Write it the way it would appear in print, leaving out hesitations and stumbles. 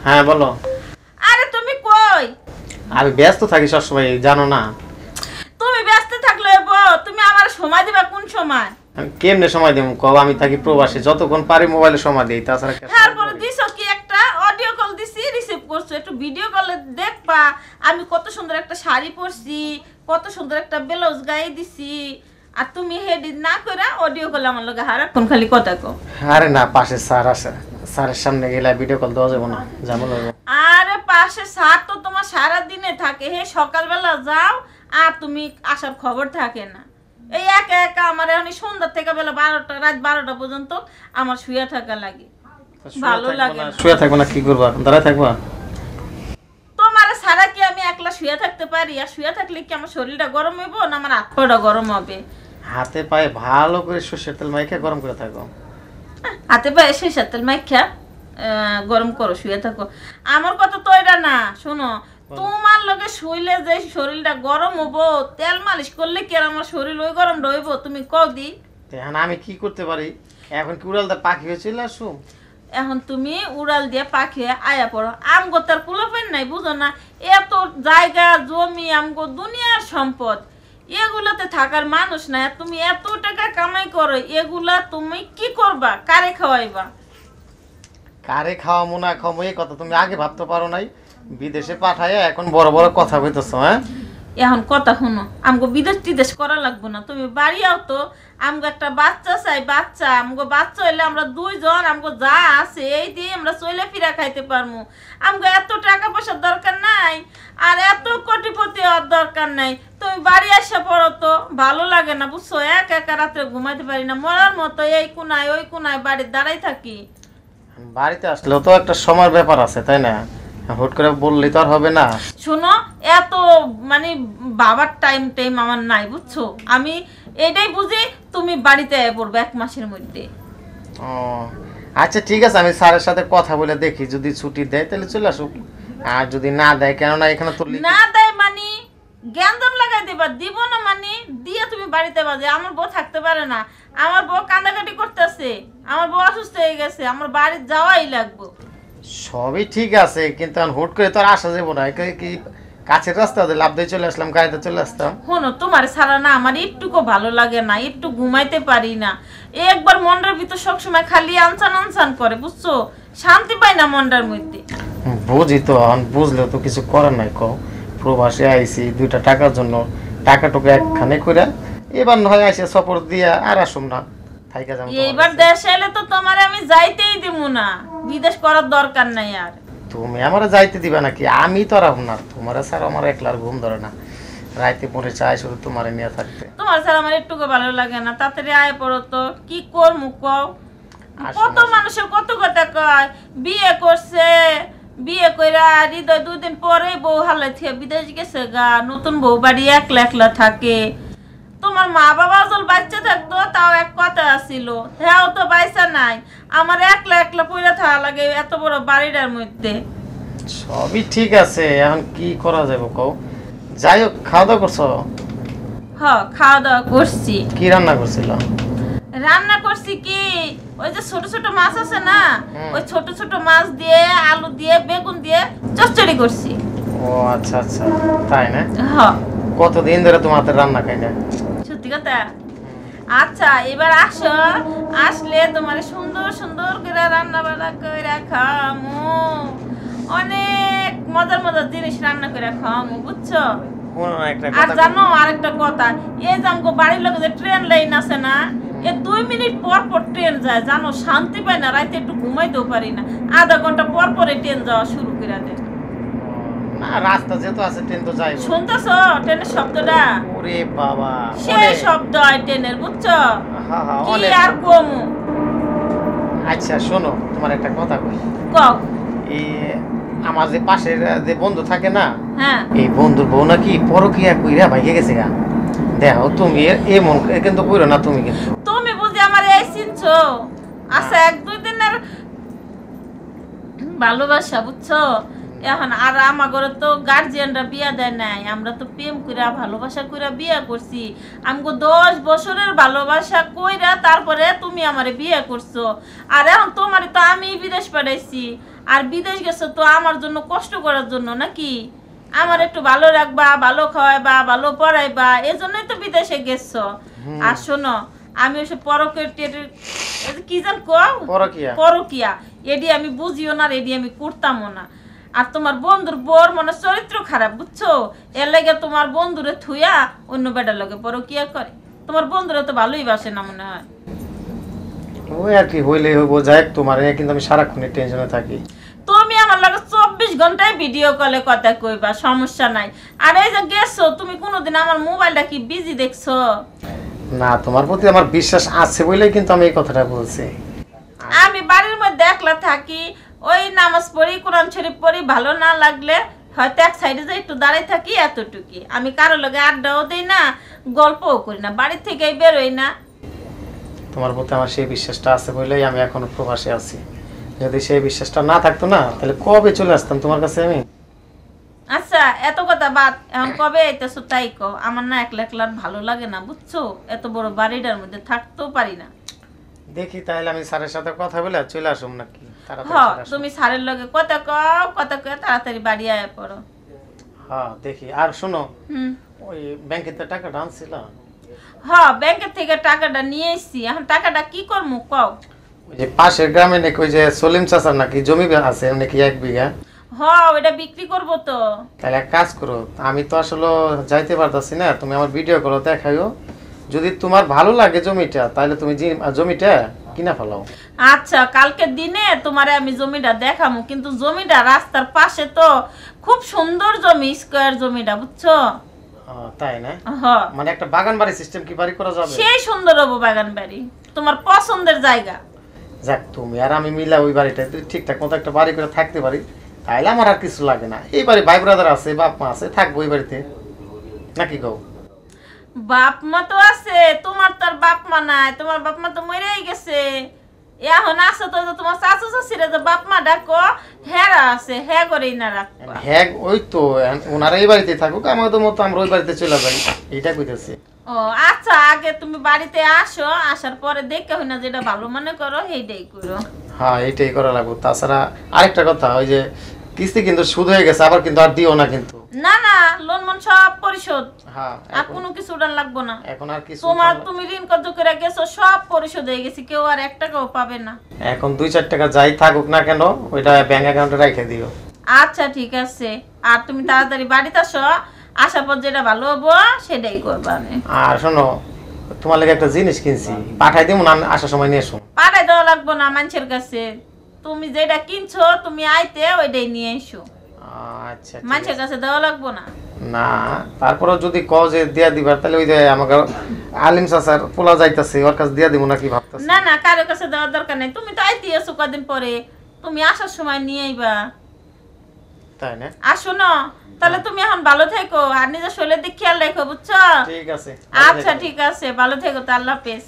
হ্যাঁ বলো। আরে তুমি কই? আমি ব্যস্ত থাকি সবসময়, জানো না। তুমি ব্যস্ত থাকলে তুমি আমার সময় দিবা কোন সময়? আমি কেমনে সময় দেবো কব? আমি থাকি প্রবাসী, যতক্ষণ পারি মোবাইলে সময় দিই, তাছাড়া তারপরে দিছো কি একটা অডিও কল দিছি, রিসিভ করছো, একটু ভিডিও কলে দেখবা আমি কত সুন্দর একটা শাড়ি পরছি, কত সুন্দর একটা ব্লাউজ গায়ে দিছি, আর তুমি হেডি না করে অডিও কল আমার লগে হারাক্ষণ খালি কথা কও। আরে না, পাশে স্যার আছে, স্যারের সামনে গেলে ভিডিও কল দেওয়া যাবে না, যেমন আরে পাশে স্যার তো তোমার সারা দিনে থাকে, হে সকালবেলা যাও আর তুমি আসার খবর থাকে না। এই একা একা আমার এখন সন্ধ্যা থেকে বেলা 12টা, রাত 12টা পর্যন্ত আমার শুয়ে থাকা লাগে, ভালো লাগে না। শুয়ে থাকবো না, কি করবা? দাঁড়ায় থাকবা? তোমার সারা কি আমি একলা শুয়ে থাকতে পারি? আর শুয়ে থাকলে কি আমার শরীরটা গরম হইব না আমার হাত পাটা গরম হবে? হাতে পায়ে ভালো করে সর্ষের তেল মাইখে গরম করে থাকো। হাতে পায়ে সরিষার তেল মাইখা গরম করো, শুয়ে থাকো। আমার কথা তো এটা না, শোনো, তোমার লগে শুইলে যে শরীরটা গরম হবো, তেল মালিশ করলে কি আর আমার শরীর ওই গরম রইব? তুমি কও দি। এখন আমি কি করতে পারি? এখন কি উড়ালটা পাখি হয়েছিল আসো? এখন তুমি উড়াল দিয়ে পাখি আয়া পড়ো। আমগো তার কুলাপেন নাই, বুঝো না? এত জায়গা জমি আমগো দুনিয়ার সম্পদ, এগুলাতে থাকার মানুষ নাই। আর তুমি এত টাকা কামাই করো, এগুলা তুমি কি করবা? কারে খাওয়াইবা? কারে খাওয়াবো না খাওয়াবো এই কথা তুমি আগে ভাবতে পারো নাই? বিদেশে পাঠায় এখন বড় বড় কথা কইতেছো। হ্যাঁ, এখন কথা শুনো, আমগো বিদেশ টিদেশ করা লাগবো না, তুমি বাড়ি আও তো। আমগো একটা বাচ্চা চাই, বাচ্চা। আমগো বাচ্চা হইলে আমরা দুইজন, আমগো যা আছে এই দিয়ে আমরা চলে ফিরা খাইতে পারবো। আমগো এত টাকা পয়সার দরকার নাই, আর এত কোটিপতি হওয়ার দরকার নাই। তুমি বাড়ি আসা পড়ো তো, ভালো লাগে না বুঝছো? একা একা রাত্রে ঘুমাইতে পারি না, মরার মতো এই কোনায় ওই কোনায় বাড়ির দাঁড়াই থাকি। বাড়িতে আসলেও তো একটা সময়ের ব্যাপার আছে, তাই না? হুট করে বললেই তো আর হবে না। শোনো, এত মানে বাবার টাইম টাইম আমার নাই বুঝছো? আমি এটাই বুঝি তুমি বাড়িতে আয় পড়বে 1 মাসের মধ্যে। ও আচ্ছা ঠিক আছে, আমি স্যারের সাথে কথা বলে দেখি, যদি ছুটি দেয় তাহলে চলে আসুক, আর যদি না দেয়, কেননা এখানে তো না দেয় মানে জ্ঞানদম লাগাই দেবা, দিব না মানে দিয়ে তুমি বাড়িতে বাজে। আমার বউ থাকতে পারে না, আমার বউ কান্দাকাটি করতেছে, আমার বউ অসুস্থ হয়ে গেছে, আমার বাড়ি যাওয়াই লাগবে। সবই ঠিক আছে, কিন্তু এখন হুট করে তো আর আসা যাবো না। কি কাছের রাস্তা লাভ দিয়ে চলে আসলাম, গাড়িতে চলে আসতাম। শোনো, তোমার ছাড়া না আমার একটুকু ভালো লাগে না, একটু ঘুমাইতে পারি না। একবার মনটার ভিতর সবসময় খালি আনসান আনসান করে, বুঝছো? শান্তি পাই না মনটার মধ্যে। বুঝি তো, বুঝলেও তো কিছু করার নাই। কও প্রবাসে আইছি 2টা টাকার জন্য, টাকাটুকু একখানে করে এবার নয় আইসে সফর দিয়া আর আসুম না, থাইকা যাবো। এইবার দেশে এলে তো তোমার আমি যাইতেই দিব না, বিদেশ করার দরকার নাই আর। তুমি আমারে যাইতে দিবা নাকি? আমি তো আর না, তোমার স্যার আমার একলার ঘুম ধরে না, রাইতে পরে চাই শুধু তোমারে নিয়ে থাকতে। তোমার ছাড়া আমার একটুকু ভালো লাগে না, তাড়াতাড়ি আয় পড়ো তো। কি করমু কও? কত মানুষের কত কথা কয়, বিয়ে করছে, বিয়ে কইরা হৃদয় 2 দিন পরে বউ হালাই থেকে বিদেশ গেছে গা, নতুন বউ বাড়ি একলা একলা থাকে। তোমার মা বাবা জল বাচ্চা থাকতো তাও এক কথা আছিল, হ্যাঁ তো বাইসা নাই। আমার একলা একলা পইরা থাকা লাগে এত বড় বাড়িটার মধ্যে। সবই ঠিক আছে, এখন কি করা যাবে কও? যাই হোক, খাওয়া দাওয়া করছো? খাওয়া দাওয়া করছি। কি রান্না করছিল? রান্না করছি কি, ওই যে ছোট ছোট মাছ আছে না, ওই ছোট ছোট মাছ দিয়ে আলু দিয়ে বেগুন দিয়ে চচ্চড়ি করছি। ও আচ্ছা আচ্ছা, তাই না? হ্যাঁ। কতদিন ধরে তোমার হাতের রান্না খাই না? সত্যি কথা? আচ্ছা এবার আসো, আসলে তোমার সুন্দর সুন্দর করে রান্না বান্না করে খামু, অনেক মজার মজার জিনিস রান্না করে খামু, বুঝছো? আর জানো আরেকটা কথা, এই যে আমগো বাড়ির লোক যে ট্রেন লাইন আছে না, 2 মিনিট পর পর ট্রেন যায়, জানো? শান্তি পাই না, রাতে একটু ঘুমাইতেও পারি না, আধা ঘন্টা পর পরে ট্রেন যাওয়া শুরু করে দেয়। না রাস্তা যেহেতু আছে ট্রেন তো যাই। শুনতেছো ট্রেনের শব্দটা? ওরে বাবা, সেই শব্দ হয় ট্রেনের, বুঝছো? হ্যাঁ হ্যাঁ, কি অনেক। আর কমু? আচ্ছা শোনো, তোমার একটা কথা কই। কও। এই আমার যে পাশের যে বন্ধু থাকে না, হ্যাঁ, এই বন্ধুর বউ নাকি পরকিয়া কইরা ভাইগে গেছে গা। দেখো তুমি এমন কিন্তু কইরো না তুমি, কিন্তু তুমি বুঝি আমার এই চিনছো? আচ্ছা 1-2 দিনের ভালোবাসা, বুঝছো? এখন আর আমার ঘরে তো গার্জিয়ানরা বিয়া দেয় নাই, আমরা তো প্রেম কইরা ভালোবাসা কইরা বিয়া করছি। আমগো 10 বছরের ভালোবাসা কইরা তারপরে তুমি আমারে বিয়ে করছো, আর এখন তোমারে তো আমি বিদেশ পাঠাইছি। আর বিদেশ গেছো তো আমার জন্য কষ্ট করার জন্য নাকি? আমার একটু ভালো রাখবা, ভালো খাওয়াইবা, ভালো পড়াইবা, এজন্যই তো বিদেশে গেছো। আর শোনো, আমি ওসব কি জান পরকিয়া এডি আমি বুঝিও না, এডি আমি করতামও না। আর তোমার বন্ধুর বোর মনে চরিত্র খারাপ, বুঝছো? এর লাগে তোমার বন্ধুরে থুইয়া অন্য বেটার লগে পরকিয়া করে। তোমার বন্ধুরা তো ভালোই বাসে না মনে হয়। ওই আর কি হইলে হইব, যাই তোমার কিন্তু আমি সারাক্ষণই টেনশনে থাকি। তুমি আমার লাগে 24 ঘন্টায় ভিডিও কলে কথা কইবা, সমস্যা নাই। আর এই যে গেছো, তুমি কোনোদিন আমার মোবাইলটা কি বিজি দেখছো? না, তোমার প্রতি আমার বিশ্বাস আছে বলেই কিন্তু আমি এই কথাটা বলছি। আমি বাড়ির মধ্যে একলা থাকি, ওই নামাজ পড়ি, কোরআন শরীফ পড়ি, ভালো না লাগলে হয়তো এক সাইডে যাই একটু দাঁড়াই থাকি, এতটুকুই। আমি কারো লগে আড্ডাও দেই না, গল্পও করি না, বাড়ি থেকেই বেরোই না। তোমার প্রতি আমার সেই বিশ্বাসটা আছে বলেই আমি এখনো প্রবাসে আছি। যদি সেই বিশ্বাসটা না থাকতো না, তাহলে কবে চলে আসতাম তোমার কাছে আমি। আচ্ছা, এত কথা বাদ, এখন কবে আইতেছো তাই কও। আমার না একলা একলা ভালো লাগে না, বুঝছো? এত বড় বাড়িটার মধ্যে থাকতেও পারি না। দেখি তাহলে আমি স্যারের সাথে কথা বলে চলে আসুম নাকি। তুমি স্যারের লগে কথা কও, কথা কয়ে তাড়াতাড়ি বাড়ি আয়া পড়ো। হ্যাঁ দেখি। আর শোনো, ওই ব্যাংকে তো টাকাটা আনছিলাম। হ্যাঁ, ব্যাংকের থেকে টাকাটা নিয়ে এসেছি। এখন টাকাটা কি করবো কও? ওই যে পাশের গ্রামে নাকি ওই যে সলিম চাচার নাকি জমি আছে নাকি 1 বিঘা। হ্যাঁ, ওটা বিক্রি করবো তো। তাহলে এক কাজ করো, আমি তো আসলে যাইতে পারতাছি না, তুমি আমার ভিডিও করো, দেখাইও। যদি তোমার ভালো লাগে জমিটা, তাহলে তুমি জমিটা কিনা ফেলাও। আচ্ছা, কালকে দিনে তোমারে আমি জমিটা দেখামু, কিন্তু জমিটা রাস্তার পাশে তো, খুব সুন্দর জমি, স্কয়ার জমিটা, বুঝছো? তাই না? হ্যাঁ, মানে একটা বাগান বাড়ি সিস্টেম কি বাড়ি করা যাবে? সেই সুন্দর হবো বাগান বাড়ি, তোমার পছন্দের জায়গা। যাক, তুমি আর আমি মিলা ওই বাড়িটা ঠিকঠাক মতো একটা বাড়ি করে থাকতে পারি, তাইলে আমার আর কিছু লাগে না। এই বাড়ি ভাই ব্রাদার আছে, বাপ মা আছে, থাকবো ওই বাড়িতে, নাকি কও? বাপ মা তো আছে, তোমার তো আর বাপ মা নাই, তোমার বাপ মা তো মরেই গেছে। এখন আছে তো তোমার চাচু চাচিরা যে বাপ মা ডাকো, হেরা আছে, হ্যাঁ করেই না রাখবা। হ্যাঁ, ওই তো ওনারা এই বাড়িতে থাকুক, আমাদের মতো আমরা ওই বাড়িতে চলে যাই, এইটা কইতেছি। ও আচ্ছা, আগে তুমি বাড়িতে আসো, আসার পরে দেখে হই না যেটা ভালো মনে করো সেইটাই করো। হ্যাঁ, এইটাই করা লাগবে। তাছাড়া আরেকটা কথা, ওই যে কিস্তি কিন্তু সুদ হয়ে গেছে, আবার কিন্তু আর দিও না কিন্তু। না না, লোন মন সব পরিশোধ। হ্যাঁ, আর কোনো কিছু উড়ান লাগবো না। এখন আর কিছু তুমি ঋণ কত করে গেছো সব পরিশোধ হয়ে গেছে, কেউ আর 1 টাকাও পাবে না। এখন 2-4 টাকা যাই থাকুক না কেন, ওইটা ব্যাংক অ্যাকাউন্টে রেখে দিও। আচ্ছা ঠিক আছে। আর তুমি তাড়াতাড়ি বাড়িতে আসো, আসার পর যেটা ভালো হবো সেটাই করবা। আর শোনো, তোমার লাগে একটা জিনিস কিনছি, পাঠাই দিমু না, আসার সময় নিয়ে এসো। পাঠাই দেওয়া লাগবো না মানুষের কাছে, তুমি যেটা কিনছো তুমি আইতে ওইটাই নিয়ে এসো। আচ্ছা, মানুষের কাছে দেওয়া লাগবো না। না, তারপরে যদি কও যে দিয়া দিবার, তাহলে ওই যে আমাকে আলিম চাচার পোলা যাইতাছে, ওর কাছে দিয়া দিব নাকি ভাবতাছি। না না, কারো কাছে দেওয়ার দরকার নাই, তুমি তো আইতে এসো কদিন পরে, তুমি আসার সময় নিয়ে আইবা। তাই না? আসো না, তাহলে তুমি এখন ভালো থেকো, আর নিজের শরীরের দিক খেয়াল রাখো, বুঝছো? ঠিক আছে। আচ্ছা ঠিক আছে, ভালো থেকো তো, আল্লাহ হাফেজ।